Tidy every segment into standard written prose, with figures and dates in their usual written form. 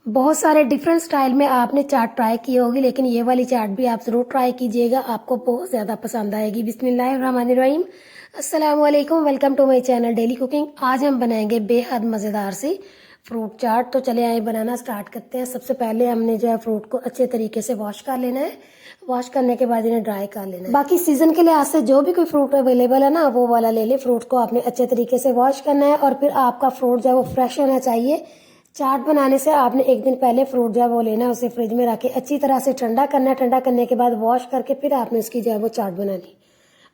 बहुत सारे different style में आपने चाट ट्राई की होगी, लेकिन ये वाली चाट भी आप ज़रूर ट्राई कीजिएगा, आपको बहुत ज़्यादा पसंद आएगी। बिस्मिल्लाहिर्रहमानिर्रहीम, अस्सलाम वालेकुम, welcome to my channel daily cooking. आज हम बनाएंगे बेहद मज़ेदार सी फ्रूट चाट। तो चले आए बनाना स्टार्ट करते हैं। सबसे पहले हमने जो है फ्रूट को अच्छे तरीके से वॉश कर लेना है। वॉश करने के बाद इन्हें ड्राई कर लेना है। बाकी सीजन के लिहाज से जो भी कोई फ्रूट अवेलेबल है ना, वो वाला ले ले। फ्रूट को आपने अच्छे तरीके से वॉश करना है और फिर आपका फ्रूट जो है वो फ्रेश होना चाहिए। चाट बनाने से आपने एक दिन पहले फ्रूट जो है वो लेना है, उसे फ्रिज में रख के अच्छी तरह से ठंडा करना है। ठंडा करने के बाद वॉश करके फिर आपने उसकी जो है वो चाट बनानी।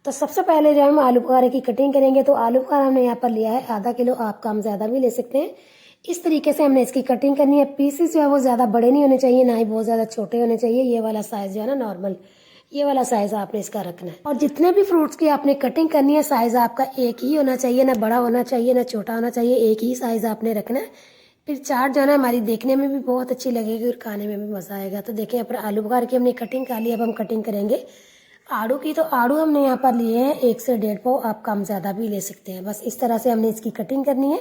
तो सबसे पहले जो हम आलू बुखारे की कटिंग करेंगे। तो आलू बुखारा हमने यहाँ पर लिया है आधा किलो, आप कम ज़्यादा भी ले सकते हैं। इस तरीके से हमने इसकी कटिंग करनी है। पीसेस जो है वो ज़्यादा बड़े नहीं होने चाहिए, ना ही बहुत ज़्यादा छोटे होने चाहिए। ये वाला साइज़ जो है ना नॉर्मल, ये वाला साइज़ आपने इसका रखना है। और जितने भी फ्रूट्स की आपने कटिंग करनी है, साइज़ आपका एक ही होना चाहिए, ना बड़ा होना चाहिए ना छोटा होना चाहिए, एक ही साइज़ आपने रखना है। फिर चाट जो है ना हमारी देखने में भी बहुत अच्छी लगेगी और खाने में भी मज़ा आएगा। तो देखिए यहाँ पर आलू बुखारे की हमने कटिंग कर ली। अब हम कटिंग करेंगे आड़ू की। तो आड़ू हमने यहाँ पर लिए हैं 1 से 1.5 पाव, आप कम ज़्यादा भी ले सकते हैं। बस इस तरह से हमने इसकी कटिंग करनी है।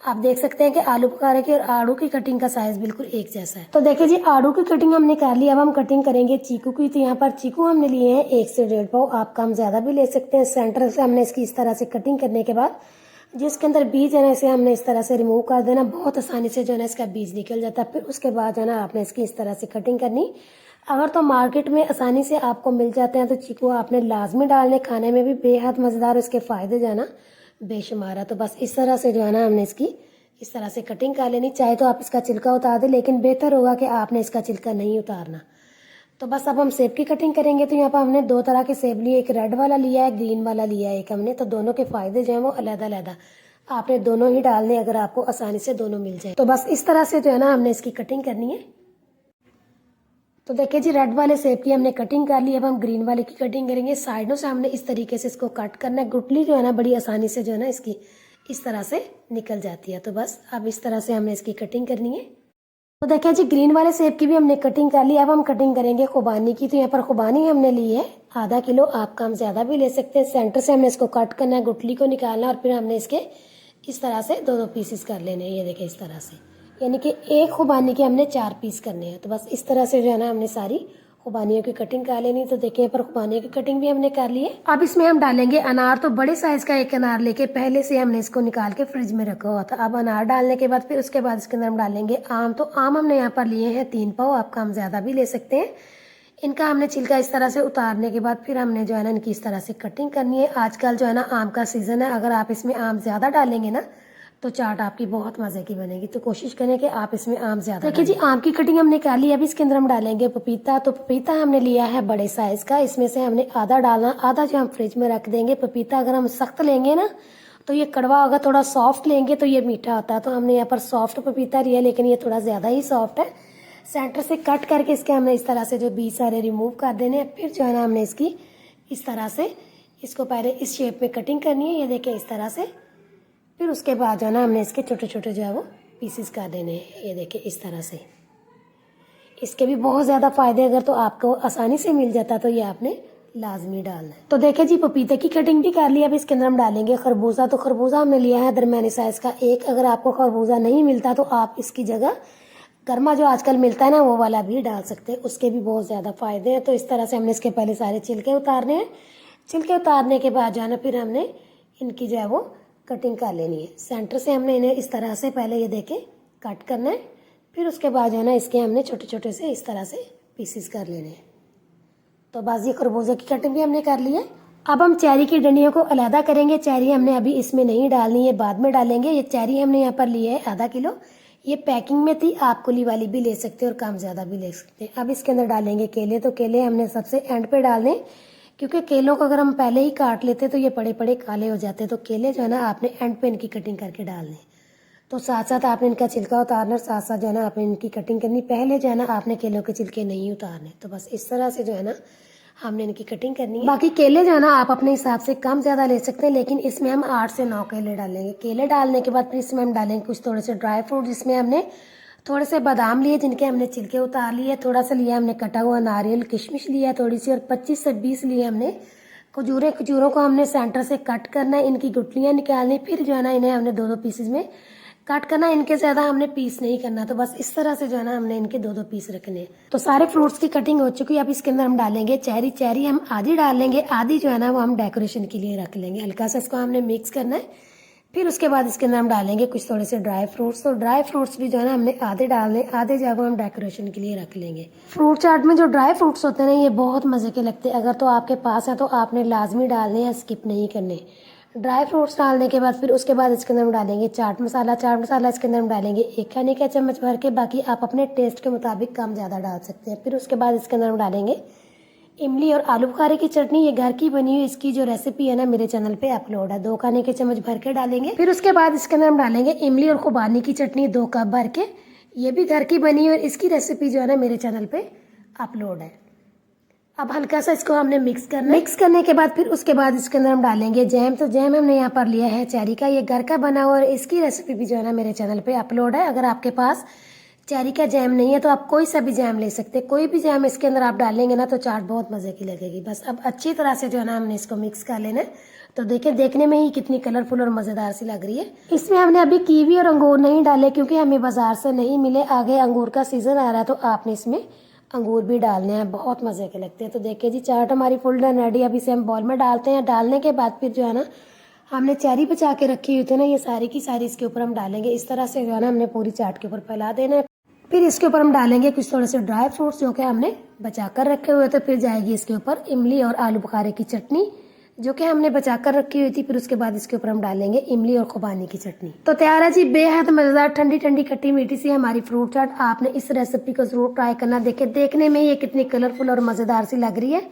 आप देख सकते हैं कि आलू बुखारे की और आड़ू की कटिंग का साइज बिल्कुल एक जैसा है। तो देखिए जी, आड़ू की कटिंग हमने कर ली। अब हम कटिंग करेंगे चीकू की। तो यहाँ पर चीकू हमने लिए हैं 1 से 1.5 पाव, आप कम ज़्यादा भी ले सकते हैं। सेंटर से हमने इसकी इस तरह से कटिंग करने के बाद जिसके अंदर बीज है ना, इसे हमने इस तरह से रिमूव कर देना। बहुत आसानी से जो है ना इसका बीज निकल जाता है। फिर उसके बाद जो है ना आपने इसकी इस तरह से कटिंग करनी। अगर तो मार्केट में आसानी से आपको मिल जाते हैं तो चीकू आपने लाजमी डालने, खाने में भी बेहद मज़ेदार, इसके फ़ायदे जो है ना बेशुमार है। तो बस इस तरह से जो है ना हमने इसकी इस तरह से कटिंग कर लेनी। चाहे तो आप इसका छिलका उतार दें, लेकिन बेहतर होगा कि आपने इसका छिलका नहीं उतारना। तो बस अब हम सेब की कटिंग करेंगे। तो यहाँ पर हमने 2 तरह के सेब लिए, एक रेड वाला लिया है, ग्रीन वाला लिया है एक हमने। तो दोनों के फ़ायदे जो हैं वो अलग-अलग, आपने दोनों ही डालने अगर आपको आसानी से दोनों मिल जाए। तो बस इस तरह से जो है ना हमने इसकी कटिंग करनी है। तो देखिए जी, रेड वाले सेब की हमने कटिंग कर ली। अब हम ग्रीन वाले की कटिंग करेंगे। साइडों से हमने इस तरीके से इसको कट करना है। गुठली जो है ना बड़ी आसानी से जो है ना इसकी इस तरह से निकल जाती है। तो बस अब इस तरह से हमने इसकी कटिंग करनी है। तो देखिए जी, ग्रीन वाले सेब की भी हमने कटिंग कर ली। अब हम कटिंग करेंगे खुबानी की। तो यहाँ पर खुबानी हमने ली है आधा किलो, आप कम ज़्यादा भी ले सकते हैं। सेंटर से हमने इसको कट करना है, गुठली को निकालना और फिर हमने इसके इस तरह से दो पीसेस कर लेने हैं। ये देखिए इस तरह से, यानी कि एक खुबानी के हमने 4 पीस करने हैं। तो बस इस तरह से जो है ना हमने सारी खुबानियों की कटिंग कर लेनी। तो देखिए पर खुबानियों की कटिंग भी हमने कर ली है। अब इसमें हम डालेंगे अनार। तो बड़े साइज का एक अनार लेके पहले से हमने इसको निकाल के फ्रिज में रखा हुआ था। अब अनार डालने के बाद फिर उसके बाद इसके अंदर हम डालेंगे आम। तो आम हमने यहाँ पर लिए हैं 3 पाव, आप कम ज़्यादा भी ले सकते हैं। इनका हमने छिलका इस तरह से उतारने के बाद फिर हमने जो है ना इनकी इस तरह से कटिंग करनी है। आजकल जो है ना आम का सीज़न है, अगर आप इसमें आम ज़्यादा डालेंगे ना तो चाट आपकी बहुत मज़े की बनेगी। तो कोशिश करें कि आप इसमें आम ज़्यादा देखिए जी, आम की कटिंग हमने कर ली। अब इसके अंदर हम डालेंगे पपीता। तो पपीता हमने लिया है बड़े साइज़ का, इसमें से हमने आधा डालना, आधा जो हम फ्रिज में रख देंगे। पपीता अगर हम सख्त लेंगे ना तो ये कड़वा होगा, थोड़ा सॉफ्ट लेंगे तो ये मीठा होता है। तो हमने यहाँ पर सॉफ्ट पपीता लिया, लेकिन ये थोड़ा ज़्यादा ही सॉफ्ट है। सेंटर से कट करके इसके हमने इस तरह से जो बीज सारे रिमूव कर देने हैं। फिर जो है ना हमने इसकी इस तरह से इसको पहले इस शेप में कटिंग करनी है। ये देखिए इस तरह से। फिर उसके बाद जो है ना हमने इसके छोटे छोटे जो है वो पीसेस कर देने हैं। ये देखिए इस तरह से। इसके भी बहुत ज़्यादा फ़ायदे अगर तो आपको आसानी से मिल जाता तो ये आपने लाजमी डालना है। तो देखिए जी, पपीते की कटिंग भी कर ली। अब इसके अंदर हम डालेंगे खरबूजा। तो खरबूजा हमने लिया है दरमियानी साइज़ का एक। अगर आपको खरबूजा नहीं मिलता तो आप इसकी जगह गर्मा जो आजकल मिलता है ना वो वाला भी डाल सकते हैं, उसके भी बहुत ज़्यादा फ़ायदे हैं। तो इस तरह से हमने इसके पहले सारे छिलके उतारने हैं। छिलके उतारने के बाद जो है ना फिर हमने इनकी जो है वो कटिंग कर लेनी है। सेंटर से हमने इन्हें इस तरह से पहले ये देखें कट करना है। फिर उसके बाद जो है ना इसके हमने छोटे छोटे से इस तरह से पीसेस कर लेने हैं। तो बस ये खरबूजे की कटिंग भी हमने कर ली है। अब हम चेरी की डंडियों को अलहदा करेंगे। चेरी हमने अभी इसमें नहीं डालनी है, बाद में डालेंगे। ये चेरी हमने यहाँ पर ली है आधा किलो। ये पैकिंग में थी, आप कुली वाली भी ले सकते हैं और कम ज़्यादा भी ले सकते हैं। अब इसके अंदर डालेंगे केले। तो केले हमने सबसे एंड पे डालने, क्योंकि केलों को अगर हम पहले ही काट लेते तो ये पड़े पड़े काले हो जाते। तो केले जो है ना आपने एंड पे इनकी कटिंग करके डालने। तो साथ साथ आपने इनका छिलका उतारना, साथ साथ जो है ना आपने इनकी कटिंग करनी। पहले जो है ना आपने केलों के छिलके नहीं उतारने। तो बस इस तरह से जो है ना हमने इनकी कटिंग करनी है। बाकी केले जो है ना आप अपने हिसाब से कम ज़्यादा ले सकते हैं, लेकिन इसमें हम 8 से 9 केले डालेंगे। केले डालने के बाद फिर इसमें हम डालेंगे कुछ थोड़े से ड्राई फ्रूट, जिसमें हमने थोड़े से बादाम लिए जिनके हमने छिलके उतार लिए, थोड़ा सा लिया हमने कटा हुआ नारियल, किशमिश लिया थोड़ी सी, और 25 से 20 लिए हमने खजूरें। खजूरों को हमने सेंटर से कट करना है, इनकी गुठलियाँ निकालनी। फिर जो है ना इन्हें हमने दो पीसेज में कट करना, इनके ज़्यादा हमने पीस नहीं करना। तो बस इस तरह से जो है ना हमने इनके 2-2 पीस रखने हैं। तो सारे फ्रूट्स की कटिंग हो चुकी है। अब इसके अंदर हम डालेंगे चेरी। चेरी हम आधी डाल लेंगे, आधी जो है ना वो हम डेकोरेशन के लिए रख लेंगे। हल्का सा इसको हमने मिक्स करना है। फिर उसके बाद इसके अंदर हम डालेंगे कुछ थोड़े से ड्राई फ्रूट्स। तो ड्राई फ्रूट्स भी जो है ना हमने आधे डालने, आधे जो हम डेकोरेशन के लिए रख लेंगे। फ्रूट चाट में जो ड्राई फ्रूट्स होते हैं ना ये बहुत मज़े के लगते हैं। अगर तो आपके पास है तो आपने लाजमी डालने हैं, स्किप नहीं करने। ड्राई फ्रूट्स डालने के बाद फिर उसके बाद इसके अंदर हम डालेंगे चाट मसाला। चाट मसाला इसके अंदर हम डालेंगे 1 खाने का चम्मच भर के, बाकी आप अपने टेस्ट के मुताबिक कम ज़्यादा डाल सकते हैं। फिर उसके बाद इसके अंदर हम डालेंगे इमली और आलू बुखारे की चटनी। ये घर की बनी हुई, इसकी जो रेसिपी है ना मेरे चैनल पे अपलोड है। 2 खाने के चम्मच भर के डालेंगे। फिर उसके बाद इसके अंदर हम डालेंगे इमली और खुबानी की चटनी 2 कप भर के। ये भी घर की बनी हुई और इसकी रेसिपी जो है ना मेरे चैनल पे अपलोड है। अब हल्का सा इसको हमने मिक्स करना। मिक्स करने के बाद फिर उसके बाद इसके अंदर हम डालेंगे जैम। तो जैम हमने यहाँ पर लिया है चेरी का, ये घर का बना हुआ और इसकी रेसिपी भी जो है ना मेरे चैनल पे अपलोड है। अगर आपके पास चेरी का जैम नहीं है तो आप कोई सा भी जैम ले सकते हैं। कोई भी जैम इसके अंदर आप डालेंगे ना तो चाट बहुत मज़े की लगेगी। बस अब अच्छी तरह से जो है ना हमने इसको मिक्स कर लेना है। तो देखिए देखने में ही कितनी कलरफुल और मज़ेदार सी लग रही है। इसमें हमने अभी कीवी और अंगूर नहीं डाले क्योंकि हमें बाजार से नहीं मिले। आगे अंगूर का सीज़न आ रहा है तो आपने इसमें अंगूर भी डालने हैं, बहुत मज़े के लगते हैं। तो देखिए जी चाट हमारी फुल डन रेडी। अब इसे हम बॉल में डालते हैं। डालने के बाद फिर जो है ना हमने चेरी बचा के रखी हुई थी ना, ये सारी की सारी इसके ऊपर हम डालेंगे। इस तरह से जो है ना हमने पूरी चाट के ऊपर फैला देना है। फिर इसके ऊपर हम डालेंगे कुछ थोड़े से ड्राई फ्रूट्स जो कि हमने बचा कर रखे हुए थे। फिर जाएगी इसके ऊपर इमली और आलू बुखारे की चटनी जो कि हमने बचा कर रखी हुई थी। फिर उसके बाद इसके ऊपर हम डालेंगे इमली और खुबानी की चटनी। तो तैयार है जी बेहद मज़ेदार ठंडी ठंडी खट्टी मीठी सी हमारी फ्रूट चाट। आपने इस रेसिपी को जरूर ट्राई करना। देखे देखने में ये कितनी कलरफुल और मज़ेदार सी लग रही है।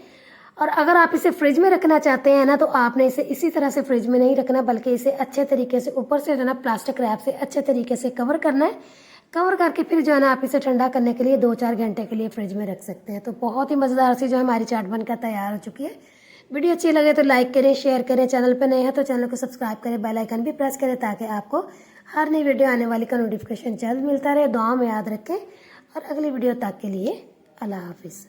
और अगर आप इसे फ्रिज में रखना चाहते हैं ना तो आपने इसे इसी तरह से फ्रिज में नहीं रखना, बल्कि इसे अच्छे तरीके से ऊपर से जो है ना प्लास्टिक रैप से अच्छे तरीके से कवर करना है। कवर करके फिर जो है ना आप इसे ठंडा करने के लिए 2-4 घंटे के लिए फ्रिज में रख सकते हैं। तो बहुत ही मज़ेदार सी जो हमारी चाट बनकर तैयार हो चुकी है। वीडियो अच्छी लगे तो लाइक करें, शेयर करें। चैनल पर नए हैं तो चैनल को सब्सक्राइब करें, बेल आइकन भी प्रेस करें ताकि आपको हर नई वीडियो आने वाली का नोटिफिकेशन जल्द मिलता रहे। दुआ में याद रखें और अगली वीडियो तक के लिए अल्लाह हाफिज़।